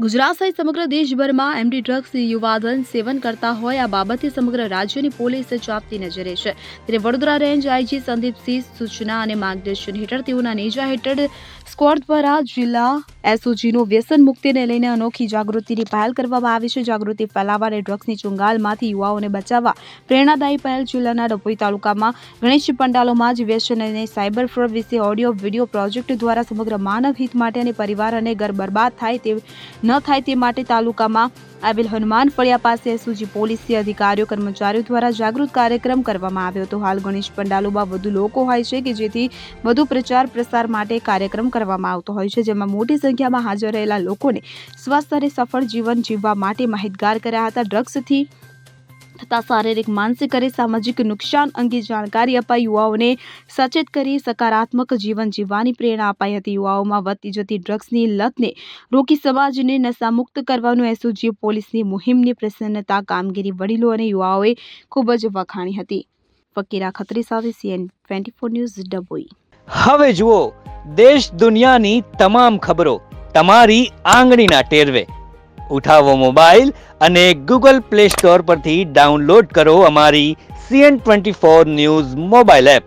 ગુજરાત સહિત સમગ્ર દેશભરમાં એમડી ડ્રગ્સ યુવાધન સેવન કરતા હોય આ બાબતે સમગ્ર રાજ્યની પોલીસ ચાંપતી નજરે છે। ત્યારે વડોદરા રેન્જ આઈજી સંદીપસિંહ સૂચના અને માર્ગદર્શન હેઠળ તેઓના નેજા હેઠળ સ્ક્વોડ દ્વારા જિલ્લા એસઓજીનું વ્યસન મુક્તિને લઈને અનોખી જાગૃતિની પહેલ કરવામાં આવી છે। જાગૃતિ ફેલાવવા અને ડ્રગ્સની ચુંગાલમાંથી યુવાઓને બચાવવા પ્રેરણાદાયી પહેલ જિલ્લાના ડભોઈ તાલુકામાં ગણેશ પંડાલોમાં જ વ્યસન અને સાયબર ફ્રોડ વિશે ઓડિયો વિડીયો પ્રોજેક્ટ દ્વારા સમગ્ર માનવ હિત માટે અને પરિવાર અને ઘર બરબાદ થાય તે માટે તાલુકામાં આવેલ હનુમાન ફળિયા પાસે એસઓજી પોલીસી અધિકારીઓ કર્મચારીઓ દ્વારા જાગૃત કાર્યક્રમ કરવામાં આવ્યો હતો। હાલ ગણેશ પંડાલોમાં વધુ લોકો હોય છે કે જેથી વધુ પ્રચાર પ્રસાર માટે કાર્યક્રમ કરવામાં આવતો હોય છે, જેમાં મોટી સંખ્યામાં હાજર રહેલા લોકોને સ્વસ્થ અને સફળ જીવન જીવવા માટે માહિતગાર કર્યા હતા। ડ્રગ્સથી તથા શારીરિક માનસિક અને સામાજિક નુકસાન અંગે જાણકારી અપાઈ યુવાઓને સચેત કરી સકારાત્મક જીવન જીવવાની પ્રેરણા અપાઈ હતી। યુવાઓમાં વધતી જતી ડ્રગ્સની લતને રોકી સમાજને નશામુક્ત કરવાનું એસઓજી પોલીસની મુહિમની પ્રસન્નતા કામગીરી વડીલો અને યુવાઓએ ખૂબ જ વખાણી હતી। ફકીરા ખત્રી સાથે CN24 ન્યૂઝ ડભોઈ। હવે જુઓ દેશ દુનિયાની તમામ ખબરો તમારી આંગળીના ટેરવે। ઉઠાવો મોબાઈલ અને ગૂગલ પ્લે સ્ટોર પરથી ડાઉનલોડ કરો અમારી CN24 ન્યૂઝ મોબાઈલ એપ।